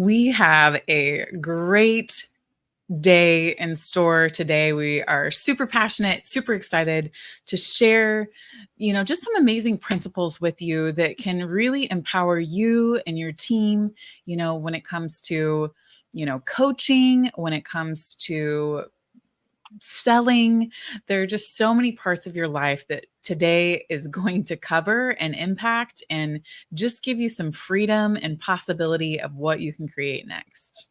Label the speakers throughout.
Speaker 1: We have a great day in store today. We are super passionate, super excited to share, just some amazing principles with you that can really empower you and your team, when it comes to, coaching, when it comes to selling. There are just so many parts of your life that today is going to cover and impact and just give you some freedom and possibility of what you can create next.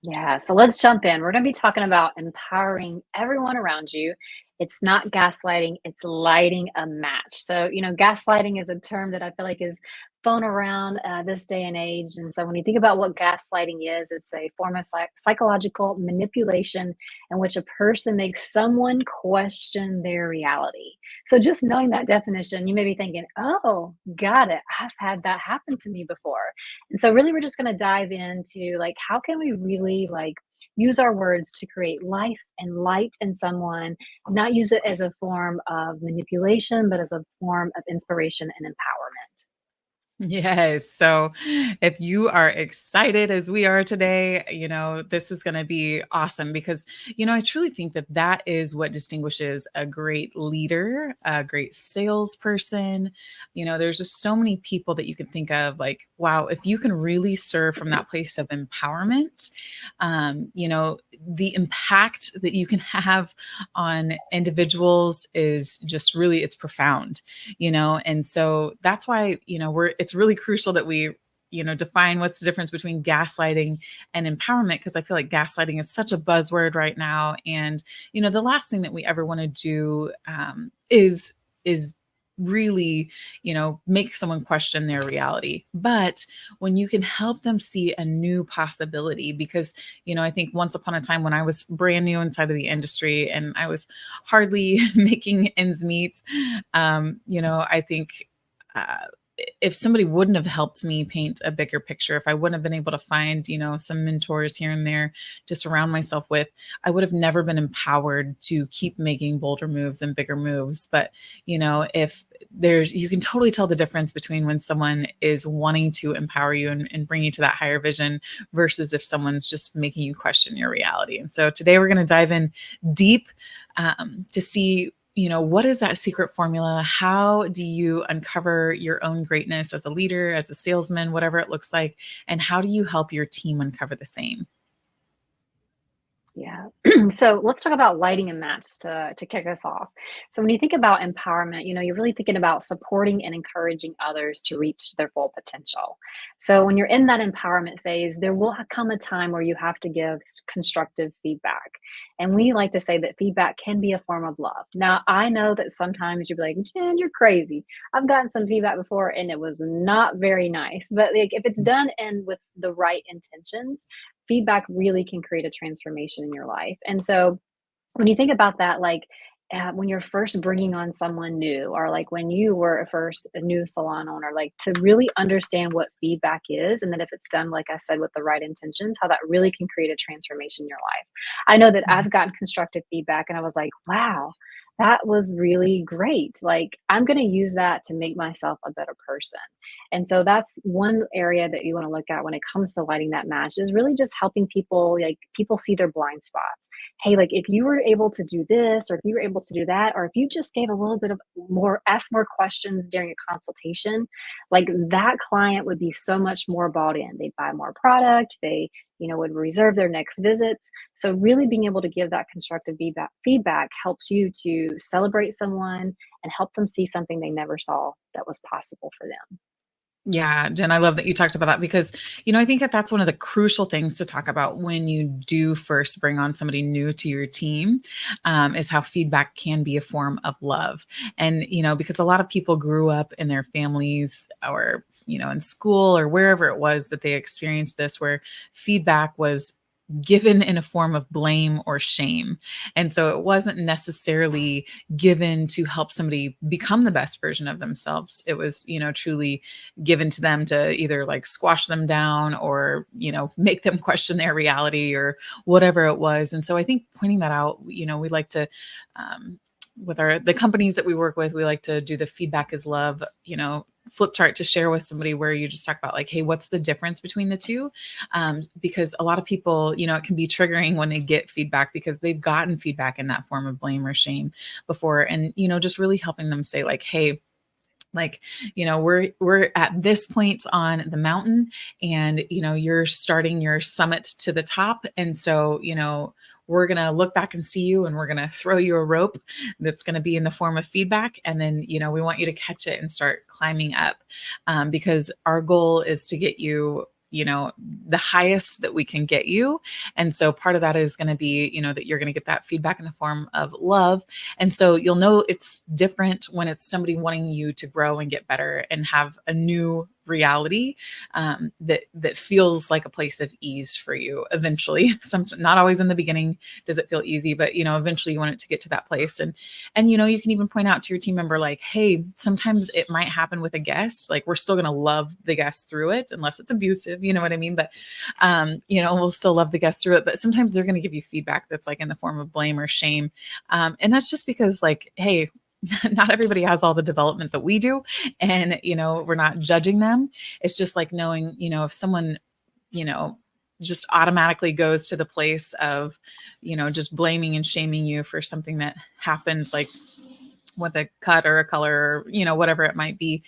Speaker 2: Yeah, so let's jump in. We're going to be talking about empowering everyone around you. It's not gaslighting, it's lighting a match. So, gaslighting is a term that I feel like is thrown around this day and age. And so, when you think about what gaslighting is, it's a form of psychological manipulation in which a person makes someone question their reality. So, just knowing that definition, you may be thinking, oh, got it. I've had that happen to me before. And so really we're just going to dive into like how can we really like use our words to create life and light in someone, not use it as a form of manipulation, but as a form of inspiration and empowerment.
Speaker 1: Yes. So if you are excited as we are today, this is going to be awesome because, I truly think that that is what distinguishes a great leader, a great salesperson. There's just so many people that you can think of like, wow, if you can really serve from that place of empowerment, the impact that you can have on individuals is just really, it's profound, and so that's why, it's really crucial that we define what's the difference between gaslighting and empowerment, because I feel like gaslighting is such a buzzword right now, and the last thing that we ever want to do is really make someone question their reality. But when you can help them see a new possibility, because I think once upon a time when I was brand new inside of the industry and I was hardly making ends meet, I think uh, if somebody wouldn't have helped me paint a bigger picture, if I wouldn't have been able to find, some mentors here and there to surround myself with, I would have never been empowered to keep making bolder moves and bigger moves. But, if you can totally tell the difference between when someone is wanting to empower you and bring you to that higher vision versus if someone's just making you question your reality. And so today we're going to dive in deep to see what is that secret formula? How do you uncover your own greatness as a leader, as a salesman, whatever it looks like? And how do you help your team uncover the same?
Speaker 2: Yeah. So let's talk about lighting a match to kick us off. So when you think about empowerment, you're really thinking about supporting and encouraging others to reach their full potential. So when you're in that empowerment phase, there will come a time where you have to give constructive feedback. And we like to say that feedback can be a form of love. Now, I know that sometimes you'll be like, Jen, you're crazy. I've gotten some feedback before and it was not very nice. But like if it's done and with the right intentions, feedback really can create a transformation in your life. And so when you think about that, like when you're first bringing on someone new, or like when you were first a new salon owner, like to really understand what feedback is, and that if it's done, like I said, with the right intentions, how that really can create a transformation in your life. I know that I've gotten constructive feedback and I was like, wow, that was really great. Like, I'm going to use that to make myself a better person. And so that's one area that you want to look at when it comes to lighting that match is really just helping people, like people see their blind spots. Hey, like if you were able to do this, or if you were able to do that, or if you just gave a little bit of more, ask more questions during a consultation, like that client would be so much more bought in. They'd buy more product. They, would reserve their next visits. So really being able to give that constructive feedback helps you to celebrate someone and help them see something they never saw that was possible for them.
Speaker 1: Yeah, Jen, I love that you talked about that because, I think that that's one of the crucial things to talk about when you do first bring on somebody new to your team, is how feedback can be a form of love. And, because a lot of people grew up in their families or, in school or wherever it was that they experienced this, where feedback was given in a form of blame or shame. And so it wasn't necessarily given to help somebody become the best version of themselves. It was, truly given to them to either like squash them down or, make them question their reality or whatever it was. And so I think pointing that out, we like to with the companies that we work with, we like to do the feedback is love, flip chart to share with somebody where you just talk about like, hey, what's the difference between the two? Because a lot of people, it can be triggering when they get feedback because they've gotten feedback in that form of blame or shame before. And, just really helping them say like, hey, like, we're at this point on the mountain, and you're starting your summit to the top, and so we're going to look back and see you, and we're going to throw you a rope that's going to be in the form of feedback, and then we want you to catch it and start climbing up, because our goal is to get you the highest that we can get you. And so part of that is going to be that you're going to get that feedback in the form of love. And so you'll know it's different when it's somebody wanting you to grow and get better and have a new reality, that feels like a place of ease for you eventually. Not always in the beginning does it feel easy, but eventually you want it to get to that place. And you can even point out to your team member like, hey, sometimes it might happen with a guest, like we're still going to love the guest through it unless it's abusive, you know what I mean? But we'll still love the guest through it, but sometimes they're going to give you feedback that's like in the form of blame or shame, and that's just because like, hey, not everybody has all the development that we do, and we're not judging them. It's just like knowing, if someone you know just automatically goes to the place of just blaming and shaming you for something that happened, like with a cut or a color, or whatever it might be,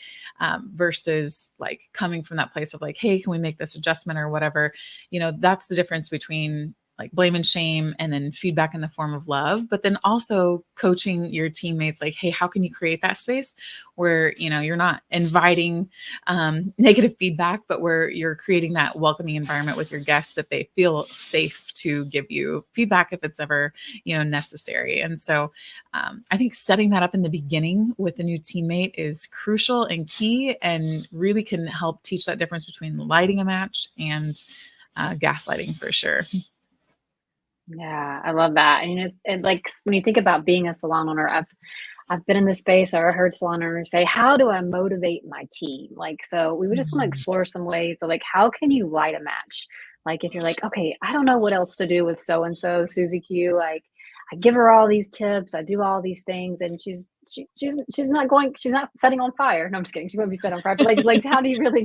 Speaker 1: versus like coming from that place of like, hey, can we make this adjustment or whatever. That's the difference between like blame and shame, and then feedback in the form of love, but then also coaching your teammates like, hey, how can you create that space where you're not inviting negative feedback, but where you're creating that welcoming environment with your guests that they feel safe to give you feedback if it's ever necessary. And so I think setting that up in the beginning with a new teammate is crucial and key, and really can help teach that difference between lighting a match and gaslighting for sure.
Speaker 2: Yeah, I love that. And like when you think about being a salon owner, I've been in this space or I heard salon owners say, "How do I motivate my team?" Like, so we would just want to
Speaker 1: Mhm.
Speaker 2: explore some ways to like, how can you light a match? Like, if you're like, okay, I don't know what else to do with so and so, Susie Q. Like, I give her all these tips, I do all these things, and she's not setting on fire. No, I'm just kidding. She won't be set on fire. But like, how do you really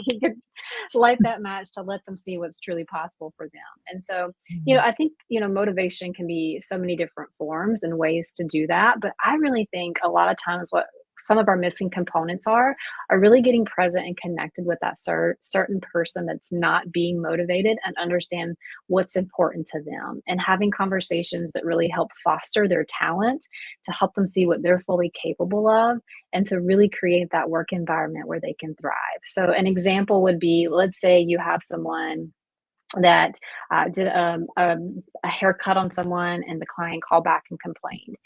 Speaker 2: light that match to let them see what's truly possible for them? And so, I think, motivation can be so many different forms and ways to do that. But I really think a lot of times what some of our missing components are really getting present and connected with that certain person that's not being motivated, and understand what's important to them, and having conversations that really help foster their talent, to help them see what they're fully capable of, and to really create that work environment where they can thrive. So an example would be, let's say you have someone that did a haircut on someone, and the client called back and complained.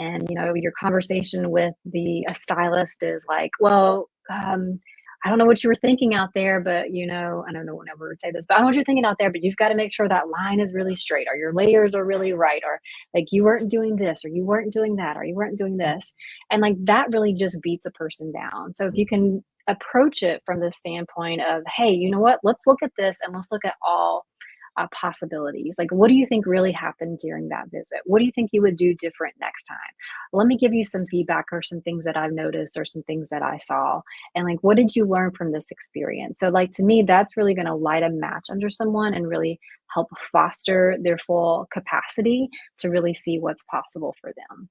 Speaker 2: And your conversation with the stylist is like, well, I don't know what you were thinking out there, but I don't know whenever would say this, but I don't know what you're thinking out there, but you've got to make sure that line is really straight, or your layers are really right, or like you weren't doing this, or you weren't doing that, or you weren't doing this. And like that really just beats a person down. So if you can approach it from the standpoint of, hey, you know what, let's look at this, and let's look at all possibilities. Like, what do you think really happened during that visit? What do you think you would do different next time? Let me give you some feedback, or some things that I've noticed, or some things that I saw. And like, what did you learn from this experience? So, like, to me, that's really going to light a match under someone, and really help foster their full capacity to really see what's possible for them.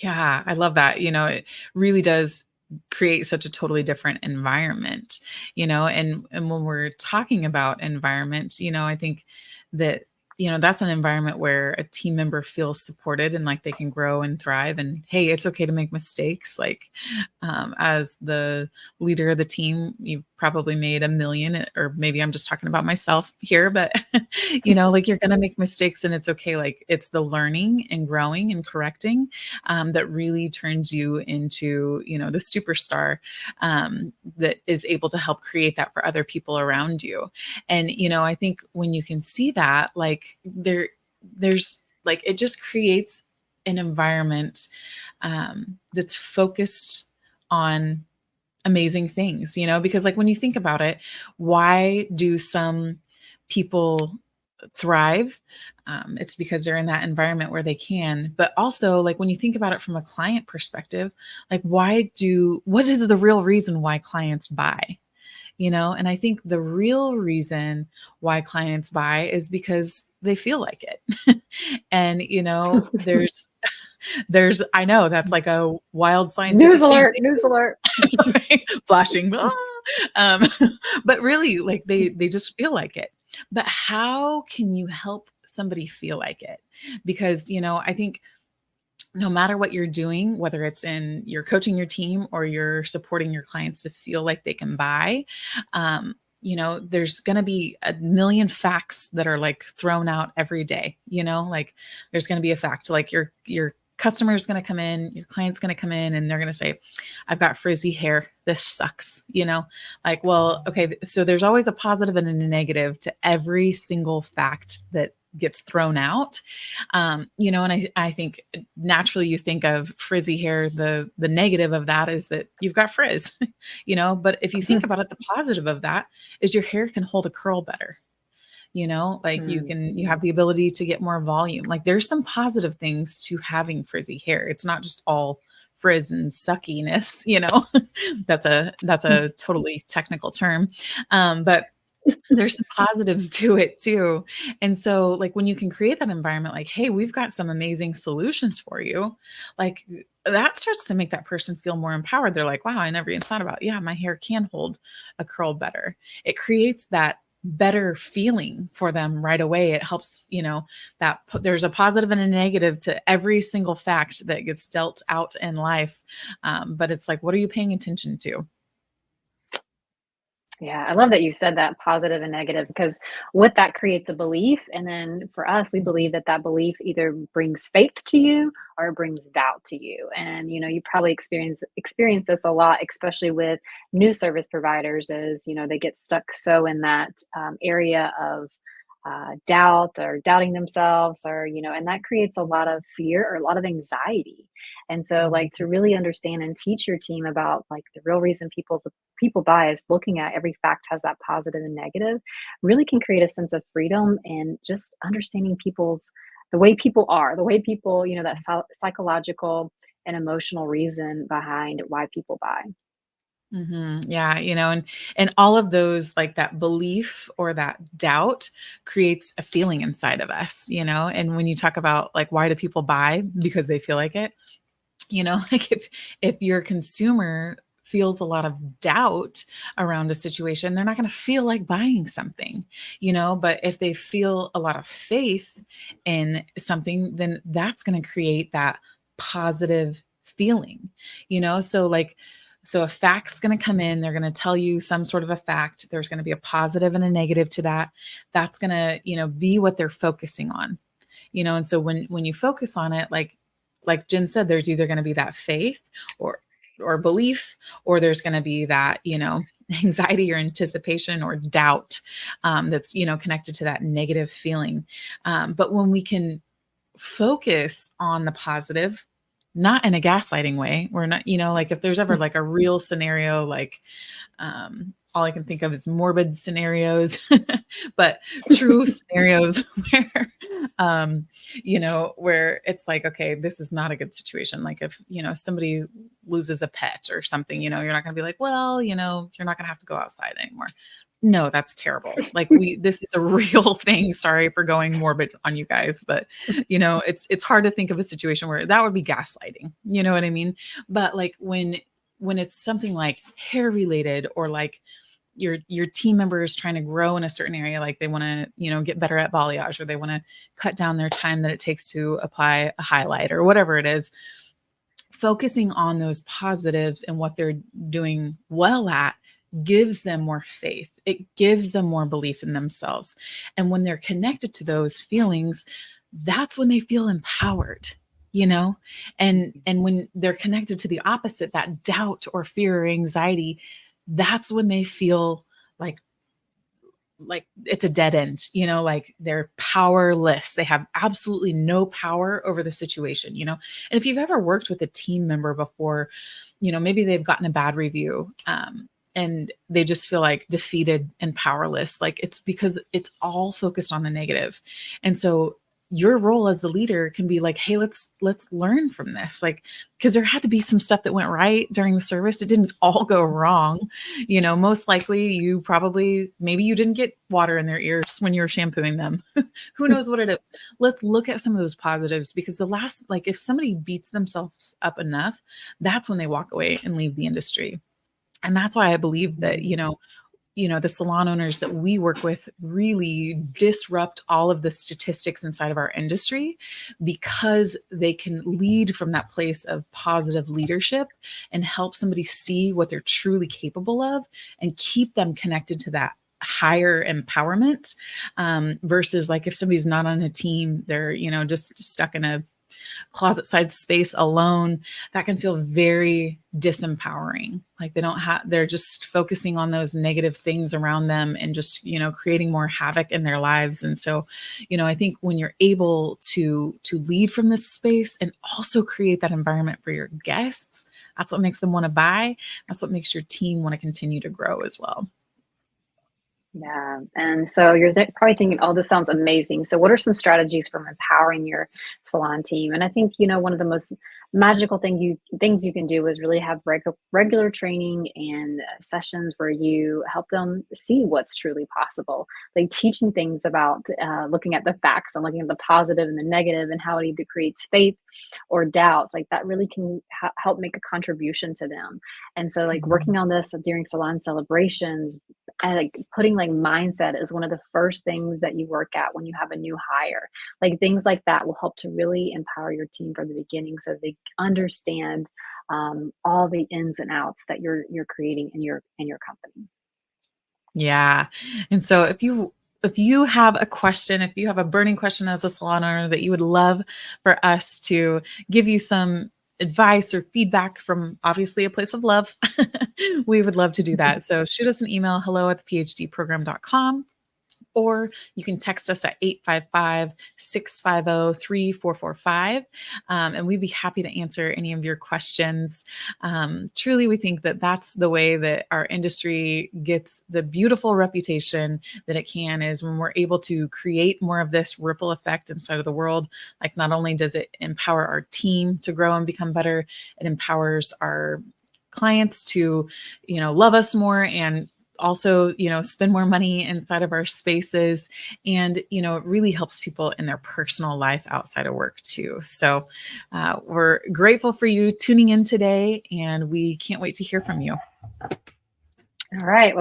Speaker 1: Yeah, I love that. It really does create such a totally different environment, and when we're talking about environment, I think that that's an environment where a team member feels supported and like they can grow and thrive, and hey, it's okay to make mistakes. Like, as the leader of the team, you've probably made a million, or maybe I'm just talking about myself here, but like you're gonna make mistakes, and it's okay. Like, it's the learning and growing and correcting, that really turns you into the superstar, that is able to help create that for other people around you. And I think when you can see that, like there's like, it just creates an environment, that's focused on amazing things, because like when you think about it, why do some people thrive, it's because they're in that environment where they can. But also, like when you think about it from a client perspective, like what is the real reason why clients buy? And I think the real reason why clients buy is because they feel like it. And I know that's like a wild
Speaker 2: News
Speaker 1: scientific thing.
Speaker 2: alert, news alert.
Speaker 1: Right? Flashing. Um, but really, like they just feel like it. But how can you help somebody feel like it? Because I think no matter what you're doing, whether it's in you're coaching your team or you're supporting your clients to feel like they can buy, there's going to be a million facts that are like thrown out every day. Like there's going to be a fact, like your customer is going to come in, your client's going to come in, and they're going to say, "I've got frizzy hair. This sucks." Like, well, okay, so there's always a positive and a negative to every single fact that gets thrown out. And I think naturally you think of frizzy hair. The negative of that is that you've got frizz, but if you think about it, the positive of that is your hair can hold a curl better. Like you have the ability to get more volume. Like there's some positive things to having frizzy hair. It's not just all frizz and suckiness. That's a totally technical term. But there's some positives to it too. And so like when you can create that environment, like, hey, we've got some amazing solutions for you, like that starts to make that person feel more empowered. They're like, wow, I never even thought about, yeah, my hair can hold a curl better. It creates that better feeling for them right away. It helps, there's a positive and a negative to every single fact that gets dealt out in life. But it's like, what are you paying attention to?
Speaker 2: Yeah, I love that you said that positive and negative because what that creates a belief. And then for us, we believe that that belief either brings faith to you or it brings doubt to you. And you probably experience this a lot, especially with new service providers, as they get stuck so in that area of doubt or doubting themselves, or and that creates a lot of fear or a lot of anxiety. And so, like, to really understand and teach your team about like the real reason people buy is looking at every fact has that positive and negative, really can create a sense of freedom and just understanding the way people are, the way people, that psychological and emotional reason behind why people buy.
Speaker 1: Yeah, and all of those, like that belief or that doubt creates a feeling inside of us. And when you talk about like why do people buy? Because they feel like it. Like if your consumer feels a lot of doubt around a situation, they're not going to feel like buying something. But if they feel a lot of faith in something, then that's going to create that positive feeling. So a fact's going to come in, they're going to tell you some sort of a fact, there's going to be a positive and a negative to that. That's going to be what they're focusing on. And so when you focus on it, like Jen said, there's either going to be that faith or belief, or there's going to be that, anxiety or anticipation or doubt, that's, connected to that negative feeling. But when we can focus on the positive, not in a gaslighting way, we're not, like if there's ever like a real scenario, like all I can think of is morbid scenarios, but true scenarios where, where it's like, okay, this is not a good situation. Like if, somebody loses a pet or something, you're not going to be like, well, you're not going to have to go outside anymore. No, that's terrible. Like this is a real thing. Sorry for going morbid on you guys, but it's hard to think of a situation where that would be gaslighting. You know what I mean? But like when it's something like hair related, or like your team member is trying to grow in a certain area, like they want to get better at balayage, or they want to cut down their time that it takes to apply a highlight or whatever it is, focusing on those positives and what they're doing well at gives them more faith. It gives them more belief in themselves. And when they're connected to those feelings, that's when they feel empowered, you know? And when they're connected to the opposite, that doubt or fear or anxiety, that's when they feel like it's a dead end, like they're powerless. They have absolutely no power over the situation. And if you've ever worked with a team member before, maybe they've gotten a bad review, and they just feel like defeated and powerless. Like it's because it's all focused on the negative. And so your role as the leader can be like, hey, let's learn from this. Like, because there had to be some stuff that went right during the service. It didn't all go wrong. Most likely you probably, maybe you didn't get water in their ears when you were shampooing them. Who knows what it is? Let's look at some of those positives, because like if somebody beats themselves up enough, that's when they walk away and leave the industry. And that's why I believe that, the salon owners that we work with really disrupt all of the statistics inside of our industry, because they can lead from that place of positive leadership and help somebody see what they're truly capable of and keep them connected to that higher empowerment, versus like if somebody's not on a team, they're, just stuck in a closet side space alone, that can feel very disempowering. Like they're just focusing on those negative things around them and just, creating more havoc in their lives. And so, I think when you're able to lead from this space and also create that environment for your guests, that's what makes them want to buy. That's what makes your team want to continue to grow as well.
Speaker 2: Yeah. And so you're probably thinking, oh, this sounds amazing. So, what are some strategies for empowering your salon team? And I think, one of the most magical things you can do is really have regular training and sessions where you help them see what's truly possible. Like teaching things about looking at the facts and looking at the positive and the negative and how it either creates faith or doubts. Like that really can help make a contribution to them. And so, like
Speaker 1: Mhm.
Speaker 2: working on this during salon celebrations, and like putting like mindset is one of the first things that you work at when you have a new hire. Like things like that will help to really empower your team from the beginning, so they understand all the ins and outs that you're creating in your company.
Speaker 1: Yeah. And so if you have a question, if you have a burning question as a salon owner that you would love for us to give you some advice or feedback from, obviously a place of love, we would love to do that. So shoot us an email, hello@thephdprogram.com, or you can text us at 855-650-3445. And we'd be happy to answer any of your questions. Truly, we think that that's the way that our industry gets the beautiful reputation that it can, is when we're able to create more of this ripple effect inside of the world. Like not only does it empower our team to grow and become better, it empowers our clients to, love us more, and also, spend more money inside of our spaces. And, it really helps people in their personal life outside of work too. So we're grateful for you tuning in today, and we can't wait to hear from you.
Speaker 2: All right.